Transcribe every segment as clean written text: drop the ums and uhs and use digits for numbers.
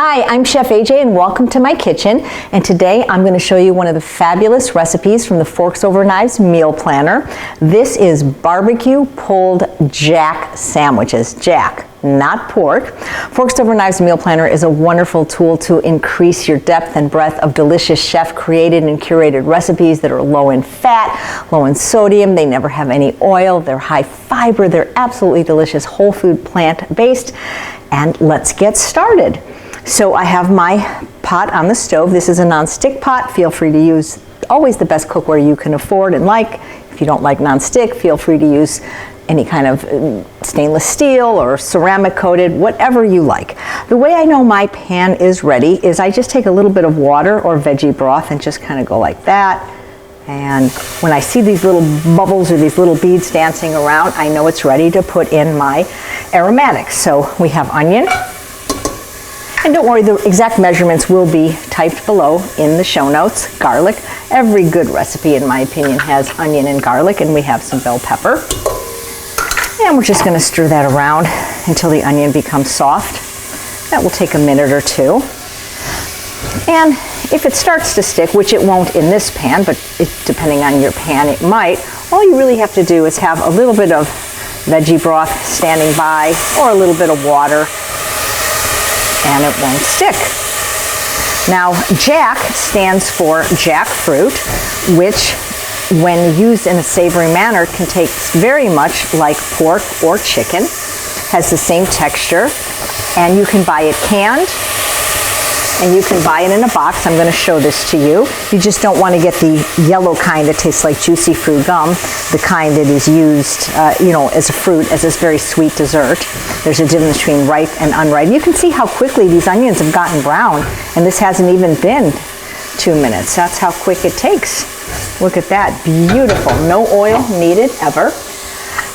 Hi, I'm Chef AJ and welcome to my kitchen. And today I'm going to show you one of the fabulous recipes from the Forks Over Knives meal planner. This is barbecue pulled jack sandwiches. Jack, not pork. Forks Over Knives meal planner is a wonderful tool to increase your depth and breadth of delicious chef created and curated recipes that are low in fat, low in sodium, they never have any oil, they're high fiber, they're absolutely delicious, whole food, plant-based. And let's get started. So I have my pot on the stove. This is a non-stick pot. Feel free to use always the best cookware you can afford and like. If you don't like non-stick, feel free to use any kind of stainless steel or ceramic coated, whatever you like. The way I know my pan is ready is I just take a little bit of water or veggie broth and just kind of go like that. And when I see these little bubbles or these little beads dancing around, I know it's ready to put in my aromatics. So we have onion. And don't worry, the exact measurements will be typed below in the show notes. Garlic. Every good recipe, in my opinion, has onion and garlic, and we have some bell pepper. And we're just going to stir that around until the onion becomes soft. That will take a minute or two. And if it starts to stick, which it won't in this pan, but depending on your pan, it might, all you really have to do is have a little bit of veggie broth standing by or a little bit of water, and it won't stick. Now, jack stands for jackfruit, which when used in a savory manner can taste very much like pork or chicken, has the same texture, and you can buy it canned, and you can buy it in a box. I'm going to show this to you. You just don't want to get the yellow kind that tastes like juicy fruit gum, the kind that is used, as a fruit, as this very sweet dessert. There's a difference between ripe and unripe. You can see how quickly these onions have gotten brown, and this hasn't even been 2 minutes. That's how quick it takes. Look at that, beautiful. No oil needed ever.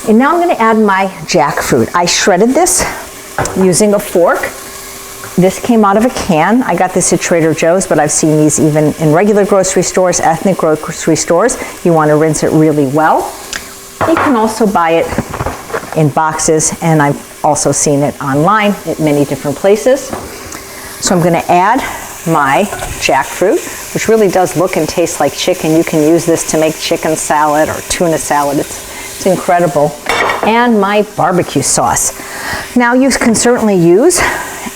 And now I'm going to add my jackfruit. I shredded this using a fork. This came out of a can. I got this at Trader Joe's, but I've seen these even in regular grocery stores, ethnic grocery stores. You want to rinse it really well. You can also buy it in boxes, and I've also seen it online at many different places. So I'm going to add my jackfruit, which really does look and taste like chicken. You can use this to make chicken salad or tuna salad. It's incredible. And my barbecue sauce. Now you can certainly use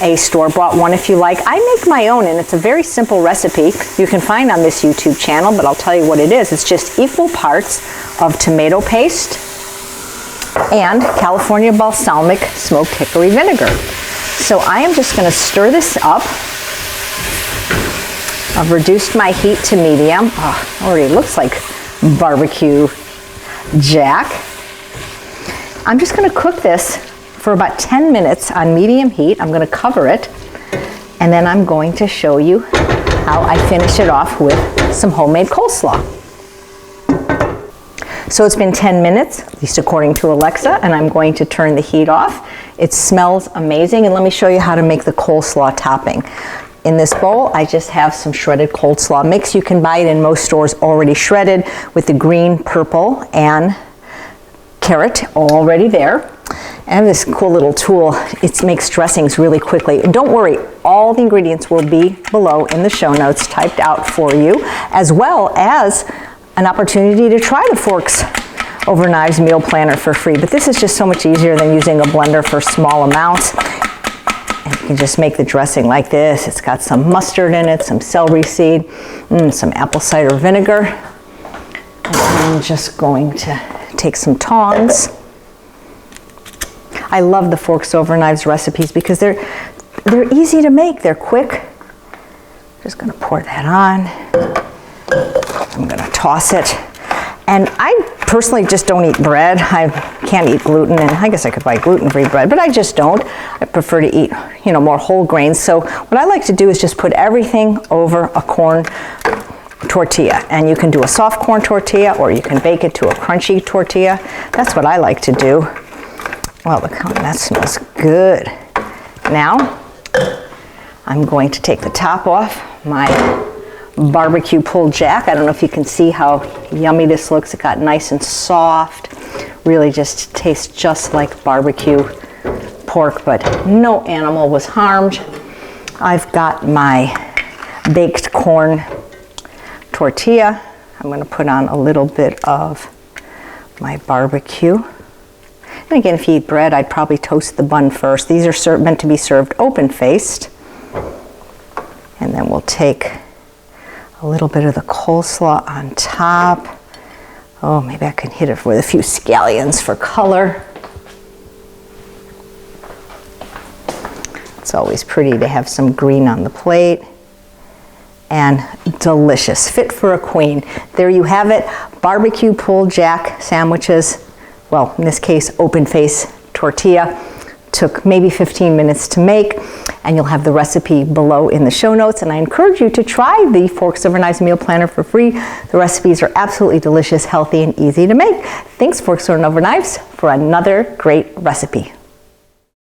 a store-bought one if you like. I make my own, and it's a very simple recipe you can find on this YouTube channel, but I'll tell you what it is. It's just equal parts of tomato paste and California balsamic smoked hickory vinegar. So I am just going to stir this up. I've reduced my heat to medium. Oh, already looks like barbecue jack. I'm just going to cook this for about 10 minutes on medium heat. I'm going to cover it, and then I'm going to show you how I finish it off with some homemade coleslaw. So it's been 10 minutes, at least according to Alexa, and I'm going to turn the heat off. It smells amazing, and let me show you how to make the coleslaw topping. In this bowl, I just have some shredded coleslaw mix. You can buy it in most stores already shredded with the green, purple, and carrot already there. I have this cool little tool. It makes dressings really quickly. And don't worry, all the ingredients will be below in the show notes, typed out for you, as well as an opportunity to try the Forks Over Knives meal planner for free. But this is just so much easier than using a blender for small amounts. And you can just make the dressing like this. It's got some mustard in it, some celery seed, some apple cider vinegar. And I'm just going to take some tongs. I love the Forks Over Knives recipes because they're easy to make. They're quick. Just going to pour that on. I'm going to toss it. And I personally just don't eat bread. I can't eat gluten, and I guess I could buy gluten-free bread, but I just don't. I prefer to eat, more whole grains. So what I like to do is just put everything over a corn tortilla, and you can do a soft corn tortilla, or you can bake it to a crunchy tortilla. That's what I like to do. Well, look, that smells good. Now, I'm going to take the top off my barbecue pulled jack. I don't know if you can see how yummy this looks. It got nice and soft. Really just tastes just like barbecue pork, but no animal was harmed. I've got my baked corn tortilla. I'm going to put on a little bit of my barbecue. And again, if you eat bread, I'd probably toast the bun first. These are meant to be served open-faced. And then we'll take a little bit of the coleslaw on top. Oh, maybe I can hit it with a few scallions for color. It's always pretty to have some green on the plate. And delicious, fit for a queen. There you have it, barbecue pulled jack sandwiches. Well, in this case, open face tortilla. Took maybe 15 minutes to make, and you'll have the recipe below in the show notes. And I encourage you to try the Forks Over Knives meal planner for free. The recipes are absolutely delicious, healthy, and easy to make. Thanks, Forks Over Knives, for another great recipe.